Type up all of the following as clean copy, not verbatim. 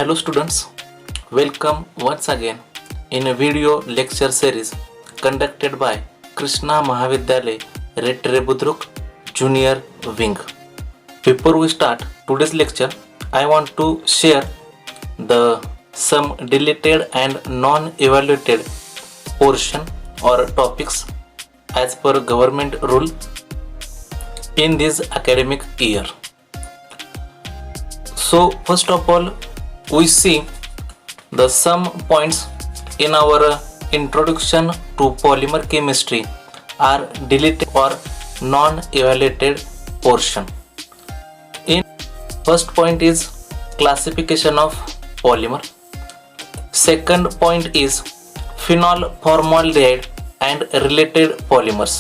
Hello students, welcome once again in a video lecture series conducted by Krishna Mahavidyalay Rettre Budruk Junior Wing. Before we start today's lecture, I want to share some deleted and non-evaluated portion or topics as per government rule in this academic year. So first of all, we see some points in our introduction to polymer chemistry are deleted or non-evaluated portion. In first point is classification of polymer. Second point is phenol formaldehyde and related polymers.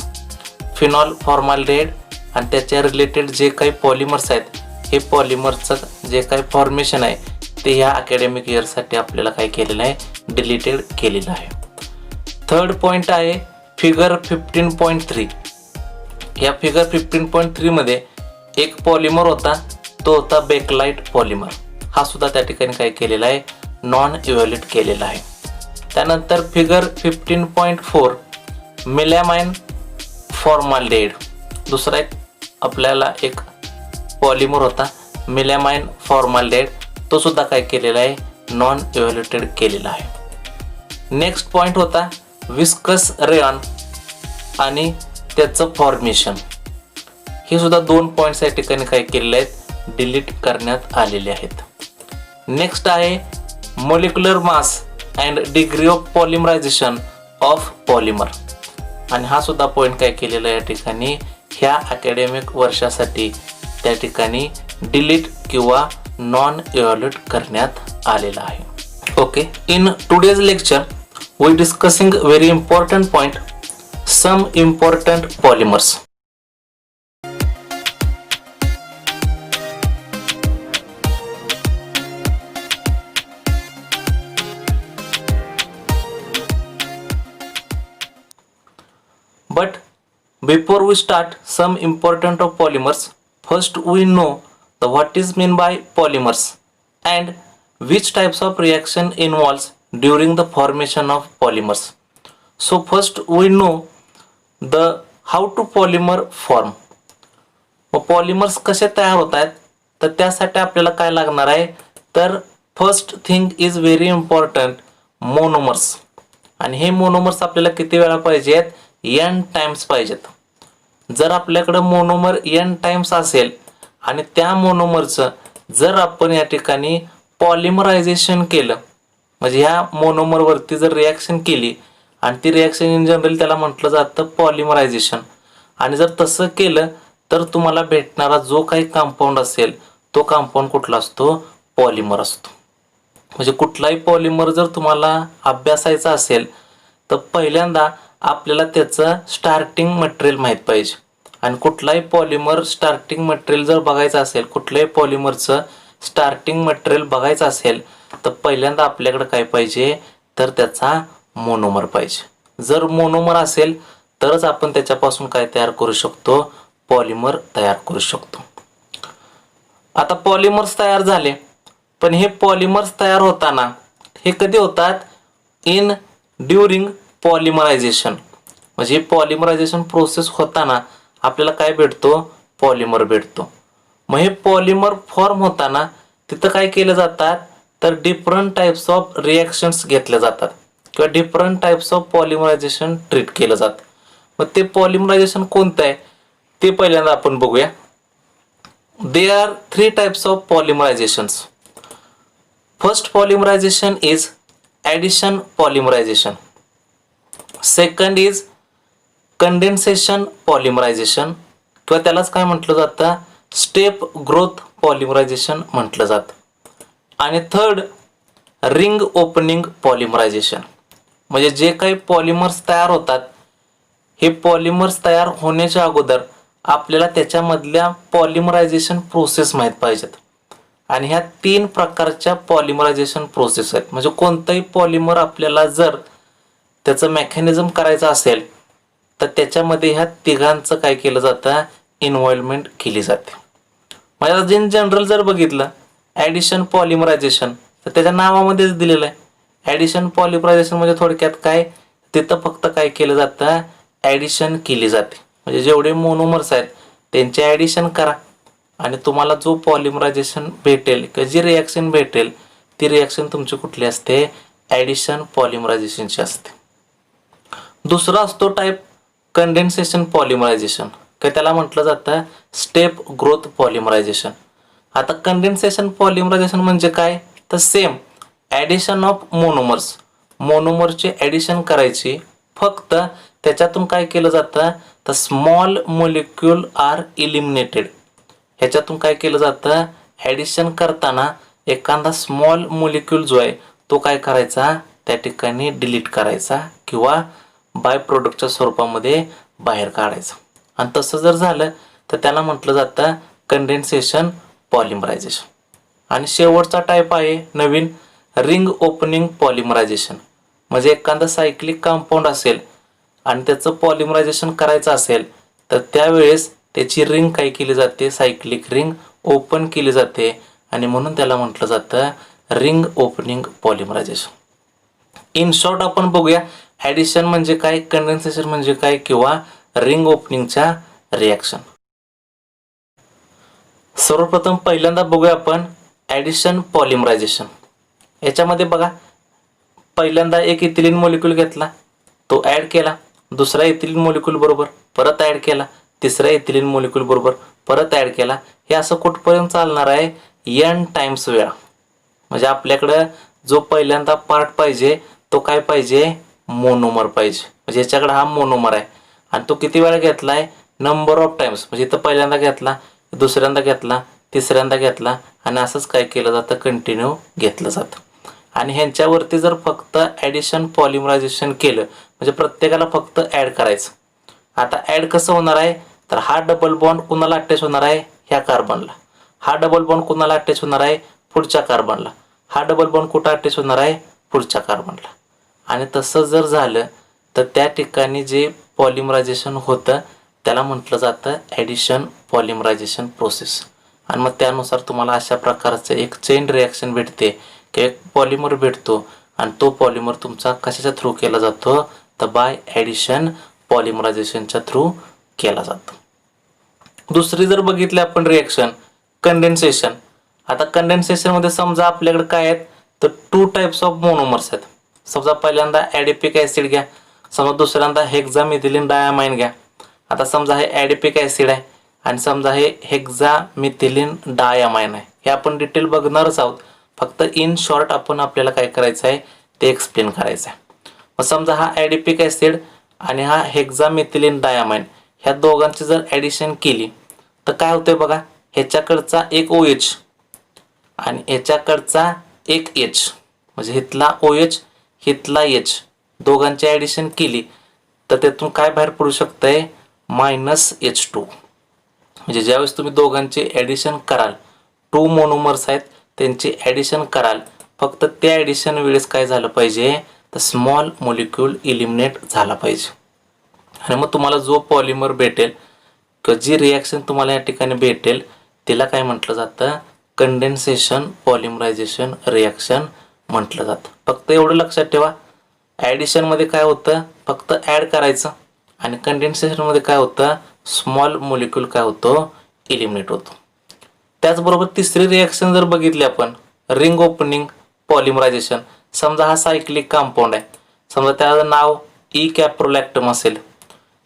Phenol formaldehyde आणि त्याच्या related जे काही polymers आहेत हे पॉलिमरचं जे काही formation आहे ते ह्या अकॅडमिक इयरसाठी आपल्याला काय केलेलं आहे डिलीटेड केलेलं आहे. थर्ड पॉईंट आहे फिगर 15.3. या फिगर 15.3 मध्ये एक पॉलिमर होता, तो होता बेकलाइट पॉलिमर. हा सुद्धा त्या ठिकाणी काय केलेला आहे नॉन इव्हॅल्युएट केलेला आहे. त्यानंतर फिगर 15.4 मेलॅमाइन फॉर्माल्डिहाइड. दुसरा एक आपल्याला एक पॉलिमर होता मेलॅमाइन फॉर्माल्डिहाइड, तो सुद्धा काय केलेला आहे नॉन इव्हॅल्युएटेड केलेला आहे. नेक्स्ट पॉइंट होता विस्कस रेयॉन आणि त्याचं फॉर्मेशन. हे सुद्धा दोन पॉइंट्स या ठिकाणी काय केलेले आहेत डिलीट करण्यात आलेले आहेत. नेक्स्ट आहे molecular mass and degree of polymerization of polymer. आणि हा सुद्धा पॉइंट काय केलेला आहे या ठिकाणी ह्या अकॅडमिक वर्षासाठी त्या ठिकाणी डिलीट किंवा नॉन इव्हॅल्युएट करण्यात आलेला आहे. Okay, in today's lecture we discussing very important point some important polymers. But before we start some important of polymers, first we know the what is mean by polymers and which types of reaction involves during the formation of polymers. So first we know the how to polymer form. Polymers कसे तयार होत आहेत तर त्यासाठी आपल्याला काय लागणार आहे तर first thing is very important monomers. आणि हे मोनोमर्स आपल्याला किती वेळा पाहिजेत n टाइम्स पाहिजेत. जर आपल्याकडे मोनोमर n टाइम्स असेल आणि त्या मोनोमरचं जर आपण या ठिकाणी पॉलिमरायझेशन केलं म्हणजे ह्या मोनोमरवरती जर रिॲक्शन केली आणि ती रिॲक्शन इन जनरल त्याला म्हटलं जातं पॉलिमरायझेशन. आणि जर तसं केलं तर तुम्हाला भेटणारा जो काही कंपाऊंड असेल तो कंपाऊंड कुठला असतो पॉलिमर असतो. म्हणजे कुठलाही पॉलिमर जर तुम्हाला अभ्यासायचा असेल तर पहिल्यांदा आपल्याला त्याचं स्टार्टिंग मटेरियल माहीत पाहिजे. आणि कुठलाही पॉलिमर स्टार्टिंग मटेरियल जर बघायचं असेल कुठल्याही पॉलिमरचं स्टार्टिंग मटेरियल बघायचं असेल तर पहिल्यांदा आपल्याकडे काय पाहिजे तर त्याचा मोनोमर पाहिजे. जर मोनोमर असेल तरच आपण त्याच्यापासून काय तयार करू शकतो पॉलिमर तयार करू शकतो. आता पॉलिमर्स तयार झाले, पण हे पॉलिमर्स तयार होताना हे कधी होतात इन ड्युरिंग पॉलिमरायझेशन. म्हणजे पॉलिमरायझेशन प्रोसेस होताना आपल्याला काय भेटतो पॉलिमर भेटतो. मग हे पॉलिमर फॉर्म होताना तिथं काय केलं जातात तर डिफरंट टाइप्स ऑफ रिॲक्शन्स घेतल्या जातात किंवा डिफरंट टाइप्स ऑफ पॉलिमरायझेशन ट्रीट केलं जातं. मग ते पॉलिमरायझेशन कोणतं आहे ते पहिल्यांदा आपण बघूया. There are 3 types of polymerizations. First polymerization is addition polymerization. Second is condensation polymerization किंवा त्यालाच काय म्हटलं जातं स्टेप ग्रोथ पॉलिमरायझेशन म्हटलं जातं. आणि थर्ड रिंग ओपनिंग पॉलिमरायझेशन. म्हणजे जे काही पॉलिमर्स तयार होतात हे पॉलिमर्स तयार होण्याच्या अगोदर आपल्याला त्याच्यामधल्या पॉलिमरायझेशन प्रोसेस माहीत पाहिजेत. आणि ह्या 3 प्रकारच्या पॉलिमरायझेशन प्रोसेस आहेत. म्हणजे कोणताही पॉलिमर आपल्याला जर त्याचं मेकॅनिझम करायचं असेल तर त्याच्यामध्ये ह्या तिघांचं काय केलं जातं इन्व्हॉल्वमेंट केली जाते. म्हणजे इन जनरल जर बघितलं ॲडिशन पॉलिमरायझेशन तर त्याच्या नावामध्येच दिलेलं आहे. ॲडिशन पॉलिमरायझेशन म्हणजे थोडक्यात काय, तिथं फक्त काय केलं जातं, ॲडिशन केली जाते. म्हणजे जेवढे मोनोमर्स आहेत त्यांचे ॲडिशन करा आणि तुम्हाला जो पॉलिमरायझेशन भेटेल किंवा जी रिॲक्शन भेटेल ती रिॲक्शन तुमची कुठली असते, ॲडिशन पॉलिमरायझेशनची असते. दुसरा असतो टाईप कंडेन्सेशन पॉलिमरायझेशन, की त्याला म्हटलं जातं स्टेप ग्रोथ पॉलिमरायझेशन. आता कंडेन्सेशन पॉलिमरायझेशन म्हणजे काय, तर सेम ॲडिशन ऑफ मोनोमर्स, मोनोमरचे ॲडिशन करायची, फक्त त्याच्यातून काय केलं जातं, तर स्मॉल मोलिक्यूल आर इलिमिनेटेड. ह्याच्यातून काय केलं जातं, ॲडिशन करताना एखादा स्मॉल मोलिक्यूल जो आहे तो काय करायचा, त्या ठिकाणी डिलीट करायचा किंवा बाय प्रोडक्टच्या स्वरूपामध्ये बाहेर काढायचं. आणि तसं जर झालं तर त्याला म्हटलं जातं कंडेन्सेशन पॉलिमरायझेशन. आणि शेवटचा टाईप आहे नवीन रिंग ओपनिंग पॉलिमरायझेशन. म्हणजे एखादं सायक्लिक कंपाऊंड असेल आणि त्याचं पॉलिमरायझेशन करायचं असेल तर त्यावेळेस त्याची रिंग काय केली जाते, सायक्लिक रिंग ओपन केली जाते आणि म्हणून त्याला म्हटलं जातं रिंग ओपनिंग पॉलिमरायझेशन. इन शॉर्ट आपण बघूया ॲडिशन म्हणजे काय, कंडेन्सेशन म्हणजे काय किंवा रिंग ओपनिंगच्या रिॲक्शन. सर्वप्रथम पहिल्यांदा बघूया आपण ॲडिशन पॉलिमरायझेशन. याच्यामध्ये बघा, पहिल्यांदा एक इथिलीन मॉलिक्यूल घेतला, तो ॲड केला, दुसरा इथिलीन मॉलिक्यूल बरोबर परत ॲड केला, तिसऱ्या इथिलीन मॉलिक्यूल बरोबर परत ॲड केला. हे असं कुठपर्यंत चालणार आहे, n टाइम्स वेळा. म्हणजे आपल्याकडं जो पहिल्यांदा पार्ट पाहिजे तो काय पाहिजे, मोनोमर पाहिजे. म्हणजे याच्याकडे हा मोनोमर आहे आणि तो किती वेळा घेतला आहे, नंबर ऑफ टाइम्स. म्हणजे इथं पहिल्यांदा घेतला, दुसऱ्यांदा घेतला, तिसऱ्यांदा घेतला आणि असंच काय केलं जातं, कंटिन्यू घेतलं जातं. आणि ह्यांच्यावरती जर फक्त ॲडिशन पॉलिमरायझेशन केलं म्हणजे प्रत्येकाला फक्त ॲड करायचं. आता ॲड कसं होणार आहे, तर हा डबल बॉन्ड कुणाला अटॅच होणार आहे, ह्या कार्बनला. हा डबल बॉन्ड कुणाला अटॅच होणार आहे, पुढच्या कार्बनला. हा डबल बॉन्ड कुठं अटॅच होणार आहे, पुढच्या कार्बनला. आणि तसं जर झालं तर त्या ठिकाणी जे पॉलिमरायझेशन होतं त्याला म्हटलं जातं ॲडिशन पॉलिमरायझेशन प्रोसेस. आणि मग त्यानुसार तुम्हाला अशा प्रकारचं एक चेन रिॲक्शन भेटते की एक पॉलिमर भेटतो आणि तो पॉलिमर तुमचा कशाच्या थ्रू केला जातो, तर बाय ॲडिशन पॉलिमरायझेशनच्या थ्रू केला जातो. दुसरी जर बघितली आपण रिॲक्शन कंडेन्सेशन. आता कंडेन्सेशनमध्ये समजा आपल्याकडे काय आहेत, तर 2 टाईप्स ऑफ मोनोमर्स आहेत. समजा पहिल्यांदा ॲडिपिक ॲसिड घ्या, समजा दुसऱ्यांदा हेक्झामिथिलीन डायमाइन घ्या. आता समजा हे ॲडिपिक ॲसिड आहे आणि समजा हे हेक्झामिथिलीन डायमाइन आहे. हे आपण डिटेल बघणारच आहोत, फक्त इन शॉर्ट आपण आपल्याला काय करायचं आहे ते एक्सप्लेन करायचं आहे. मग समजा हा ॲडिपिक ॲसिड आणि हा हेक्झामिथिलीन डायमाइन ह्या दोघांची जर ॲडिशन केली तर काय होतंय बघा, ह्याच्याकडचा एक OH आणि ह्याच्याकडचा एक H, म्हणजे हिथला OH हिथला H, दोघांची ॲडिशन केली तर त्यातून काय बाहेर पडू शकतंय, -H2. म्हणजे ज्यावेळेस तुम्ही दोघांचे ॲडिशन कराल, 2 मोनोमर्स आहेत त्यांचे ॲडिशन कराल, फक्त त्या ॲडिशन वेळेस काय झालं पाहिजे, तर स्मॉल मोलिक्यूल इलिमिनेट झाला पाहिजे. आणि मग तुम्हाला जो पॉलिमर भेटेल किंवा जी रिॲक्शन तुम्हाला या ठिकाणी भेटेल तिला काय म्हटलं जातं, कंडेन्सेशन पॉलिमरायझेशन रिॲक्शन म्हटलं जातं. फक्त एवढं लक्षात ठेवा, ॲडिशनमध्ये काय होतं, फक्त ॲड करायचं आणि कंडेन्सेशनमध्ये काय होतं, स्मॉल मोलिक्यूल काय होतो, इलिमिनेट होतो. त्याचबरोबर तिसरी रिॲक्शन जर बघितली आपण, रिंग ओपनिंग पॉलिमरायझेशन. समजा हा सायक्लिक कंपाऊंड आहे, समजा त्याचं नाव ई कॅप्रोलॅक्टम असेल,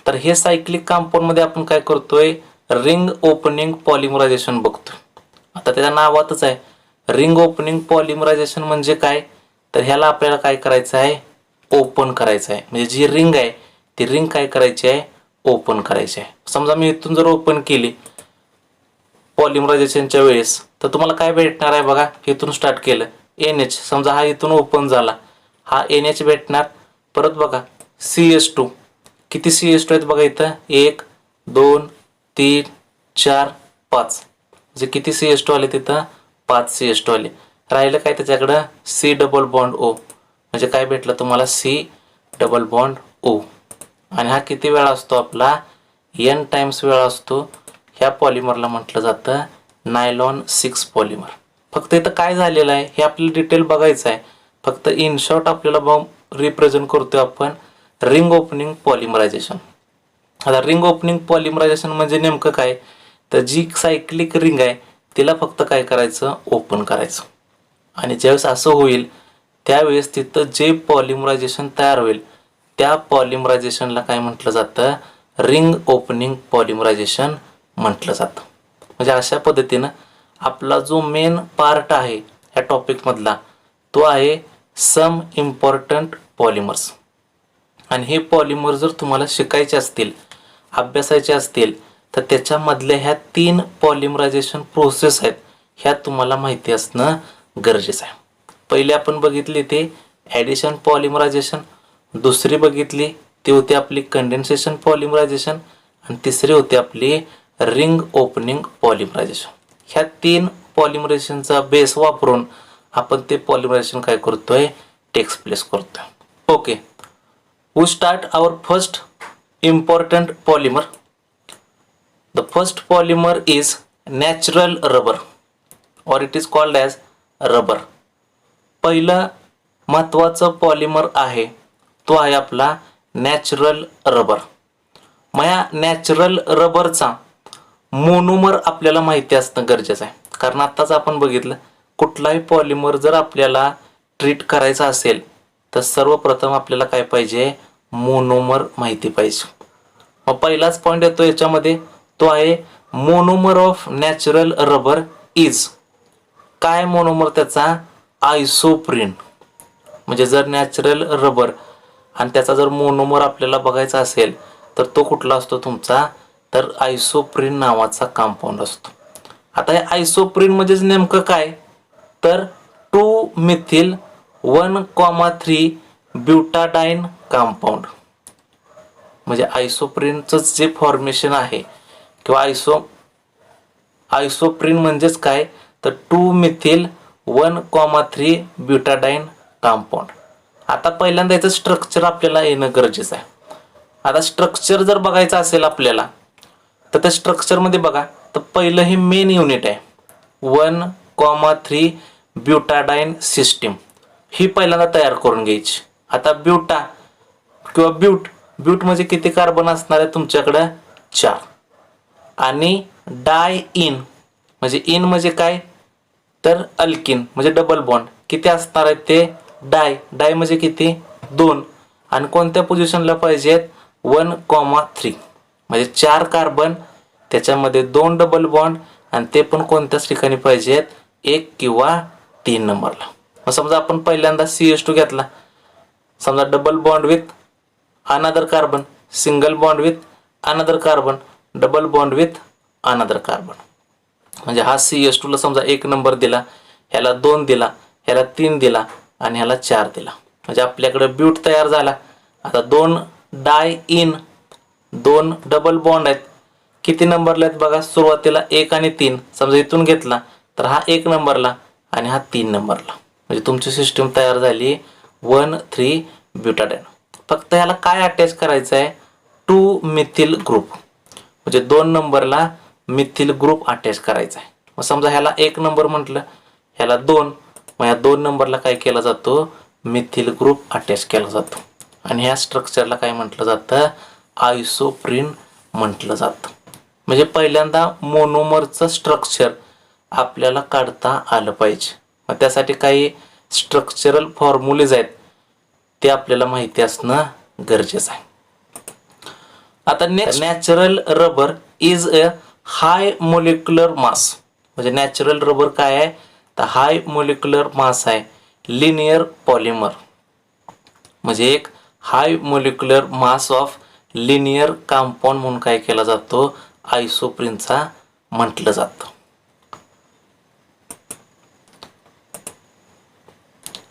तर हे सायक्लिक कंपाऊंडमध्ये आपण काय करतोय, रिंग ओपनिंग पॉलिमरायझेशन बघतोय. आता त्याच्या नावातच आहे रिंग ओपनिंग पॉलिमरायझेशन. म्हणजे काय, तर ह्याला आपल्याला काय करायचं आहे, ओपन करायचं आहे. म्हणजे जी रिंग आहे ती रिंग काय करायची आहे, ओपन करायची आहे. समजा मी इथून जर ओपन केली पॉलिमरायझेशनच्या वेळेस तर तुम्हाला काय भेटणार आहे बघा, इथून स्टार्ट केलं NH, समजा हा इथून ओपन झाला, हा NH भेटणार. परत बघा CH2, किती CH2 आहेत बघा इथं, 1 2 3 4 5, म्हणजे किती CH2 आले तिथं, 5 CH2 आले. राहिलं काय त्याच्याकडं, C डबल बॉन्ड O, म्हणजे काय भेटलं तुम्हाला, C डबल बॉन्ड O. आणि हा किती वेळा असतो आपला, N टाइम्स वेळा असतो. ह्या पॉलिमरला म्हटलं जातं नायलॉन 6 पॉलिमर. फक्त इथं काय झालेलं आहे हे आपल्याला डिटेल बघायचं आहे. फक्त इन शॉर्ट आपल्याला रिप्रेझेंट करतोय आपण रिंग ओपनिंग पॉलिमरायझेशन. आता रिंग ओपनिंग पॉलिमरायझेशन म्हणजे नेमकं काय, तर जी सायक्लिक रिंग आहे तिला फक्त काय करायचं, ओपन करायचं. आणि ज्यावेळेस असं होईल त्यावेळेस तिथं जे पॉलिमरायझेशन तयार होईल त्या पॉलिमरायझेशनला काय म्हटलं जातं, रिंग ओपनिंग पॉलिमरायझेशन म्हटलं जातं. म्हणजे अशा पद्धतीनं आपला जो मेन पार्ट आहे ह्या टॉपिकमधला तो आहे सम इम्पॉर्टंट पॉलिमर्स. आणि हे पॉलिमर जर तुम्हाला शिकायचे असतील, अभ्यासायचे असतील, तर त्याच्यामधल्या ह्या 3 पॉलिमरायझेशन प्रोसेस आहेत ह्या तुम्हाला माहिती असणं गरजेचं आहे. पहिले आपण बघितली ते ॲडिशन पॉलिमरायझेशन, दुसरी बघितली ती होती आपली कंडेन्सेशन पॉलिमरायझेशन, आणि तिसरी होती आपली रिंग ओपनिंग पॉलिमरायझेशन. ह्या 3 पॉलिमरायझेशनचा बेस वापरून आपण ते पॉलिमरायझेशन काय करतोय, टेक्स्ट प्लेस करतोय. Okay, we start our first important polymer. The first polymer is natural rubber or it is called as rubber. पहिलं महत्त्वाचं पॉलिमर आहे तो आहे आपला नॅचरल रबर. मग या नॅचरल रबरचा मोनोमर आपल्याला माहिती असणं गरजेचं आहे. कारण आत्ताच आपण बघितलं कुठलाही पॉलिमर जर आपल्याला ट्रीट करायचा असेल तर सर्वप्रथम आपल्याला काय पाहिजे, मोनोमर माहिती पाहिजे. मग पहिलाच पॉईंट येतो याच्यामध्ये तो आहे monomer of natural rubber is. काय मोनोमर त्याचा, आयसोप्रीन. म्हणजे जर नॅचरल रबर आणि त्याचा जर मोनोमर आपल्याला बघायचा असेल तर तो कुठला असतो तुमचा, तर आयसोप्रीन नावाचा कंपाऊंड असतो. आता हे आयसोप्रीन म्हणजेच नेमकं काय, तर 2 मिथिल 1,3 ब्युटाडाइन कंपाऊंड. म्हणजे आयसोप्रीनचं जे फॉर्मेशन आहे किंवा आयसोप्रीन म्हणजेच काय, तर 2 मिथिल 1,3 ब्युटाडाइन कंपाऊंड. आता पहिल्यांदा याचं स्ट्रक्चर आपल्याला येणं गरजेचं आहे. आता स्ट्रक्चर जर बघायचं असेल आपल्याला तर त्या स्ट्रक्चरमध्ये बघा, तर पहिलं हे मेन युनिट आहे 1,3 ब्युटाडाइन सिस्टीम, ही पहिल्यांदा तयार करून घ्यायची. आता ब्युटा किंवा ब्यूट म्हणजे किती कार्बन असणार आहे तुमच्याकडं, 4. आणि डाय इन म्हणजे काय, तर अल्किन म्हणजे डबल बॉन्ड किती असणार आहेत ते, डाय म्हणजे किती, 2. आणि कोणत्या पोझिशनला पाहिजेत, 1,3 म्हणजे 4 कार्बन त्याच्यामध्ये 2 डबल बॉन्ड आणि ते पण कोणत्याच ठिकाणी पाहिजेत, 1 किंवा 3 नंबरला. मग समजा आपण पहिल्यांदा CH2 घेतला, समजा double bond with another carbon, single bond with another carbon, double bond with another carbon. म्हणजे हा CH2 ला समजा 1 नंबर दिला, ह्याला 2 दिला, ह्याला 3 दिला आणि ह्याला 4 दिला. म्हणजे आपल्याकडे ब्यूट तयार झाला. आता 2 डाय इन, 2 डबल बॉन्ड आहेत, किती नंबरला आहेत बघा, सुरुवातीला 1 आणि 3. समजा इथून घेतला तर हा 1 नंबरला आणि हा 3 नंबरला. म्हणजे तुमची सिस्टीम तयार झाली 1,3 ब्युटाडाइन. फक्त ह्याला काय अटॅच करायचं आहे, 2 मिथिल ग्रुप. म्हणजे 2 नंबरला मिथिल ग्रुप अटॅच करायचा आहे. मग समजा ह्याला 1 नंबर म्हटलं, ह्याला 2, मग ह्या 2 नंबरला काय केला जातो, मिथिल ग्रुप अटॅच केला जातो. आणि ह्या स्ट्रक्चरला काय म्हटलं जातं, आयसोप्रीन म्हटलं जातं. म्हणजे पहिल्यांदा मोनोमरचं स्ट्रक्चर आपल्याला काढता आलं पाहिजे. मग त्यासाठी काही स्ट्रक्चरल फॉर्म्युलेज आहेत ते आपल्याला माहिती असणं गरजेचं आहे. आता next, natural rubber is a high molecular mass. म्हणजे नॅचरल रबर काय आहे, तर हाय मोलिक्युलर मास आहे, लिनियर पॉलिमर. म्हणजे एक high molecular mass of linear compound म्हणून काय केला जातो, आयसोप्रीनचा म्हटलं जातं.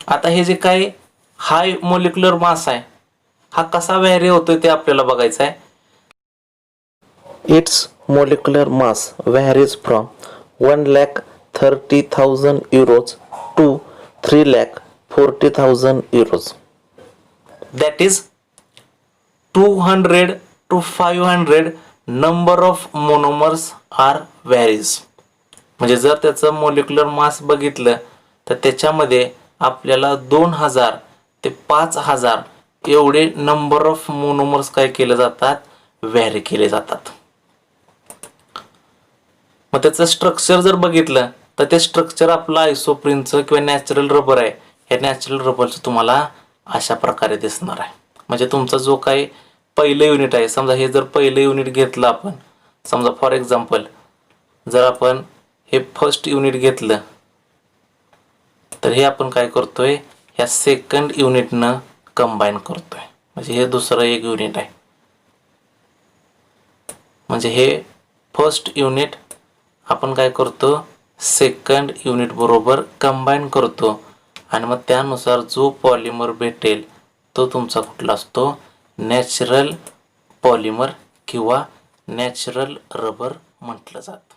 आता हे जे काही हाय मोलिक्युलर मास आहे हा कसा व्हॅरी होतोय ते आपल्याला बघायचं आहे. It's molecular mass varies from 1,30,000 euros to 3,40,000 euros. That is 200 to 500 number of monomers are varies. म्हणजे जर त्याचं मोलिक्युलर मास बघितलं तर त्याच्यामध्ये आपल्याला 2000 ते 5000 एवढे नंबर ऑफ मोनोमर्स काय केले जातात, व्हॅरी केले जातात. मग त्याचं स्ट्रक्चर जर बघितलं तर ते स्ट्रक्चर आपलं आयसोप्रीनचं किंवा नॅचरल रबर आहे, हे नॅचरल रबरचं तुम्हाला अशा प्रकारे दिसणार आहे. म्हणजे तुमचा जो काही पहिलं युनिट आहे, समजा हे जर पहिलं युनिट घेतलं आपण, समजा फॉर एक्झाम्पल जर आपण हे फर्स्ट युनिट घेतलं तर हे आपण काय करतोय, ह्या सेकंड युनिटनं कंबाईन करतोय. म्हणजे हे दुसरं एक युनिट आहे. म्हणजे हे फर्स्ट युनिट आपण काय करतो, सेकंड युनिट बरोबर कंबाईन करतो आणि मग त्यानुसार जो पॉलिमर भेटेल तो तुमचा कुठला असतो, नॅचरल पॉलिमर किंवा नॅचरल रबर म्हटलं जातं.